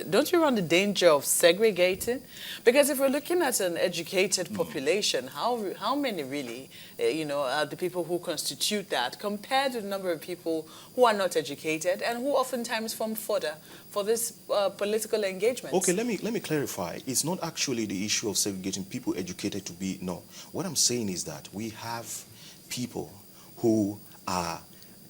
don't you run the danger of segregating? Because if we're looking at an educated population, how many really, are the people who constitute that compared to the number of people who are not educated and who oftentimes form fodder for this political engagement? Okay, let me clarify. It's not actually the issue of segregating people educated to be, no. What I'm saying is that we have people who are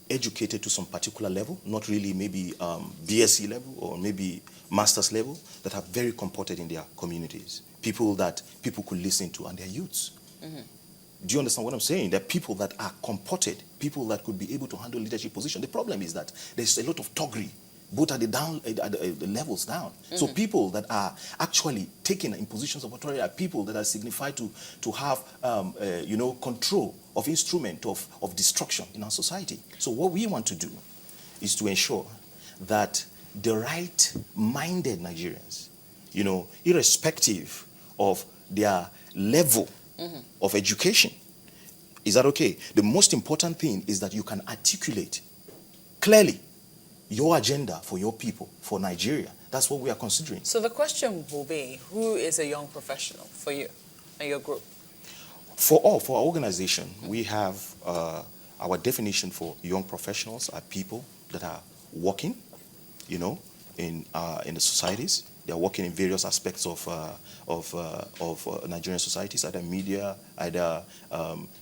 educated to some particular level, not really maybe BSc level or maybe master's level, that are very comported in their communities. People that people could listen to, and they're youths. Do you understand what I'm saying? They're people that are comported, people that could be able to handle leadership position. The problem is that there's a lot of toggery, both at the levels down. So people that are actually taken in positions of authority are people that are signified to have control of instrument of destruction in our society. So what we want to do is to ensure that the right-minded Nigerians, irrespective of their level of education, is that okay? The most important thing is that you can articulate clearly your agenda for your people, for Nigeria. That's what we are considering. So the question will be, who is a young professional for you and your group? For our organization, we have our definition for young professionals are people that are working, in the societies. They are working in various aspects of Nigerian societies, either media, either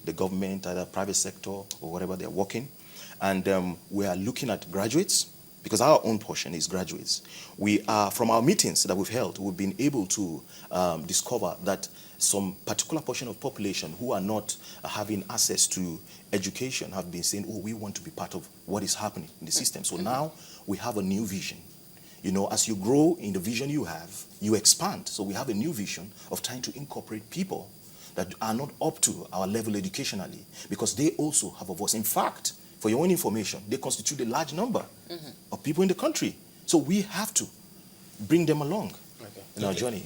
the government, either private sector, or whatever they're working. And we are looking at graduates, because our own portion is graduates. We are, from our meetings that we've held, we've been able to discover that some particular portion of population who are not having access to education have been saying, oh, we want to be part of what is happening in the system. So now we have a new vision. As you grow in the vision you have, you expand. So we have a new vision of trying to incorporate people that are not up to our level educationally, because they also have a voice. In fact, for your own information, they constitute a large number of people in the country. So we have to bring them along in our journey.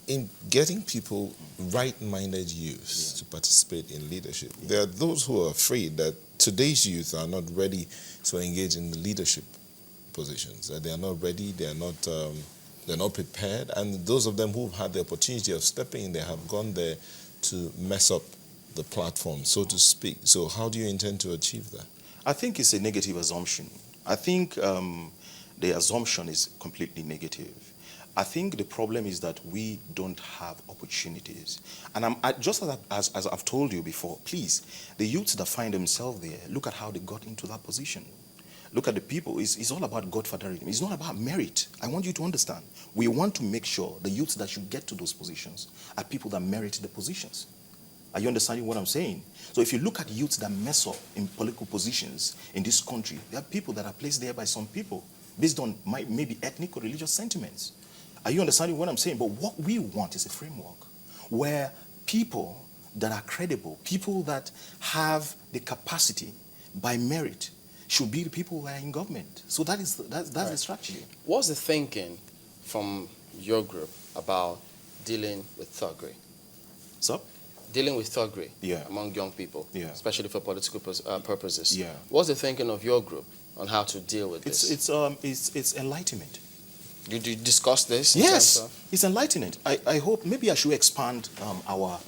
In getting people, right-minded youths to participate in leadership, there are those who are afraid that today's youth are not ready to engage in the leadership positions. That they are not ready, they're not prepared, and those of them who've had the opportunity of stepping in, they have gone there to mess up the platform, so to speak. So how do you intend to achieve that? I think it's a negative assumption. I think the assumption is completely negative. I think the problem is that we don't have opportunities. And just as I've told you before, please, the youths that find themselves there, look at how they got into that position. Look at the people. It's all about godfatherism. It's not about merit. I want you to understand. We want to make sure the youths that should get to those positions are people that merit the positions. Are you understanding what I'm saying? So if you look at youths that mess up in political positions in this country, there are people that are placed there by some people based on maybe ethnic or religious sentiments. Are you understanding what I'm saying? But what we want is a framework where people that are credible, people that have the capacity by merit, should be the people who are in government. So that's the strategy. What's the thinking from your group about dealing with thuggery? So? Dealing with thuggery among young people, especially for political purposes. What's the thinking of your group on how to deal with this? It's enlightenment. Did you discuss this? Yes, it's enlightenment. I hope maybe I should expand our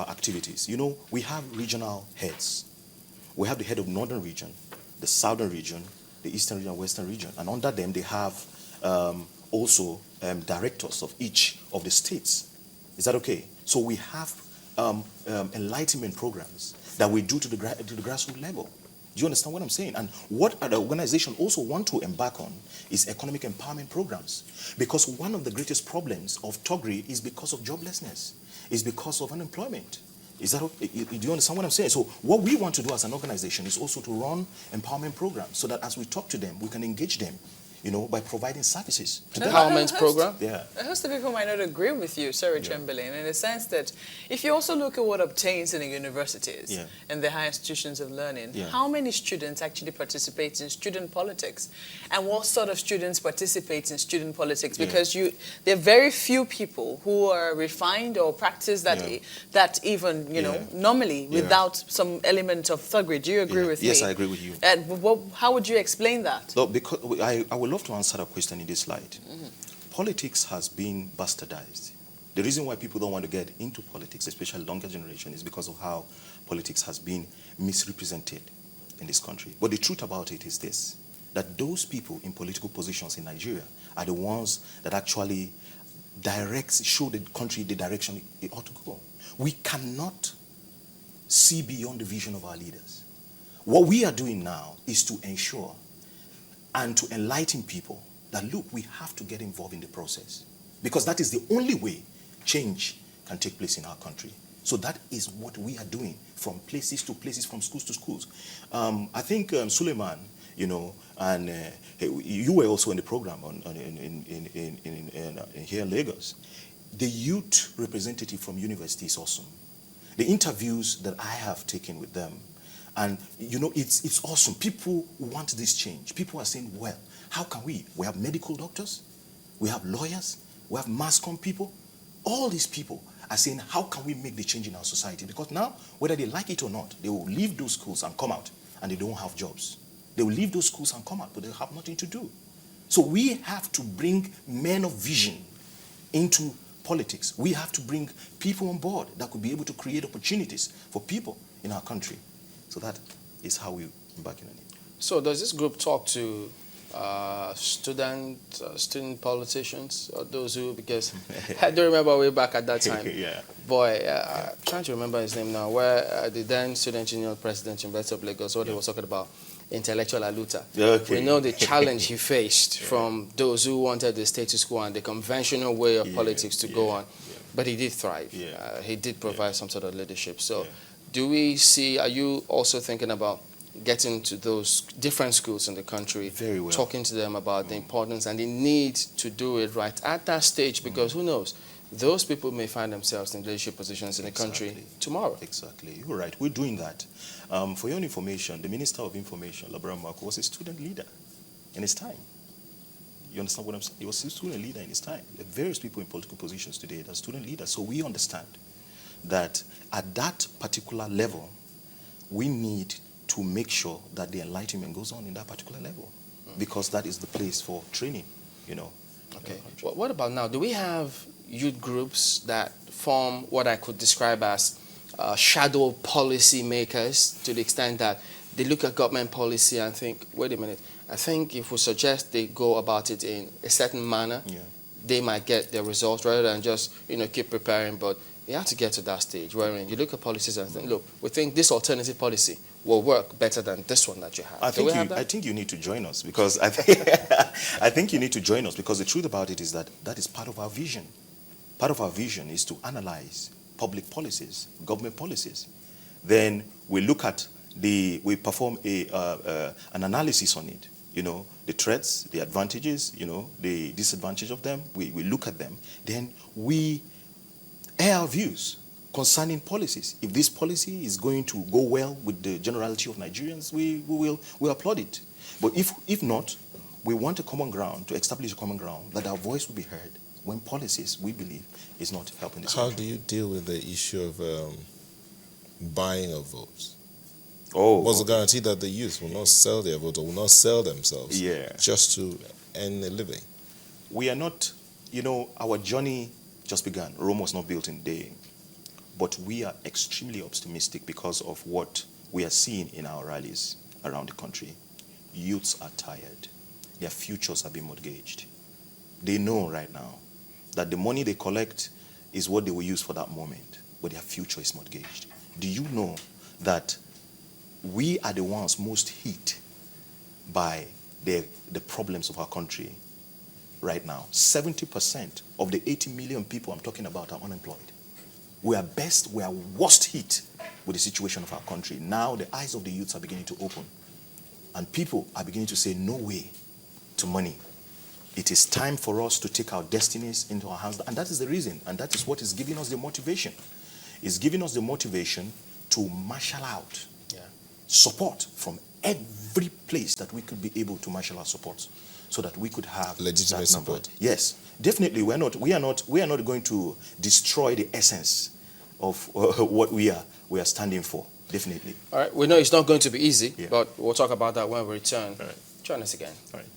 activities. We have regional heads. We have the head of Northern region, the Southern region, the Eastern region, Western region, and under them they have also directors of each of the states. Is that okay? So we have enlightenment programs that we do to the grassroots level. Do you understand what I'm saying? And what the organization also want to embark on is economic empowerment programs. Because one of the greatest problems of thuggery is because of joblessness, is because of unemployment. Is that okay? Do you understand what I'm saying? So what we want to do as an organization is also to run empowerment programs so that as we talk to them, we can engage them, by providing services. Empowerment program? Yeah. A host of people might not agree with you, Sarah Chamberlain, in the sense that if you also look at what obtains in the universities and the higher institutions of learning, how many students actually participate in student politics? And what sort of students participate in student politics? Because there are very few people who are refined or practice that even, normally without some element of thuggery. Do you agree with me? Yes, I agree with you. And how would you explain that? No, because I would love love to answer that question in this light. Politics has been bastardized. The reason why people don't want to get into politics, especially younger generation, is because of how politics has been misrepresented in this country. But the truth about it is this, that those people in political positions in Nigeria are the ones that actually show the country the direction it ought to go. We cannot see beyond the vision of our leaders. What we are doing now is to ensure and to enlighten people that, look, we have to get involved in the process, because that is the only way change can take place in our country. So that is what we are doing, from places to places, from schools to schools. I think Suleiman, and you were also in the program in here in Lagos. The youth representative from university is awesome. The interviews that I have taken with them, and it's awesome. People want this change. People are saying, well, how can we? We have medical doctors, we have lawyers, we have mass comm people. All these people are saying, how can we make the change in our society? Because now, whether they like it or not, they will leave those schools and come out, and they don't have jobs. They will leave those schools and come out, but they have nothing to do. So we have to bring men of vision into politics. We have to bring people on board that could be able to create opportunities for people in our country. So that is how we embark on it. So does this group talk to student politicians, or those who, because I do remember way back at that time, I'm trying to remember his name now, where the then Student Union President, University of Lagos, what he was talking about, intellectual aluta. We know the challenge he faced from those who wanted the status quo and the conventional way of politics to go on, but he did thrive. He did provide some sort of leadership. So do we see, are you also thinking about getting to those different schools in the country, very well, talking to them about the importance and the need to do it right at that stage, because who knows, those people may find themselves in leadership positions in the country tomorrow. Exactly, you're right, we're doing that. For your information, the Minister of Information, Labram Marco, was a student leader in his time. You understand what I'm saying? He was a student leader in his time. There are various people in political positions today that are student leaders, so we understand that at that particular level, we need to make sure that the enlightenment goes on in that particular level, because that is the place for training, Okay. Well, what about now? Do we have youth groups that form what I could describe as shadow policy makers, to the extent that they look at government policy and think, wait a minute, I think if we suggest they go about it in a certain manner, they might get their results, rather than just keep preparing. But you have to get to that stage wherein you look at policies and think, look, we think this alternative policy will work better than this one that you have. I think you need to join us, because I think you need to join us, because the truth about it is that is part of our vision. Part of our vision is to analyze public policies, government policies. Then we look at we perform an analysis on it. The threats, the advantages, the disadvantage of them. We look at them. Then we air our views concerning policies. If this policy is going to go well with the generality of Nigerians, we will applaud it. But if not, we want a common ground, to establish a common ground, that our voice will be heard when policies, we believe, is not helping this country. How do you deal with the issue of buying of votes? What's the guarantee that the youth will not sell their vote, or will not sell themselves just to earn a living? We are not, our journey just began. Rome was not built in a day. But we are extremely optimistic because of what we are seeing in our rallies around the country. Youths are tired. Their futures are being mortgaged. They know right now that the money they collect is what they will use for that moment, but their future is mortgaged. Do you know that we are the ones most hit by the problems of our country right now? 70% of the 80 million people I'm talking about are unemployed. We are worst hit with the situation of our country. Now the eyes of the youths are beginning to open, and people are beginning to say no way to money. It is time for us to take our destinies into our hands, and that is the reason, and that is what is giving us the motivation. It's giving us the motivation to marshal out support from every place that we could be able to marshal our support, so that we could have legitimate support. Yes, definitely. We are not going to destroy the essence of what we are standing for. Definitely. All right. We know it's not going to be easy, but we'll talk about that when we return. All right. Join us again. All right.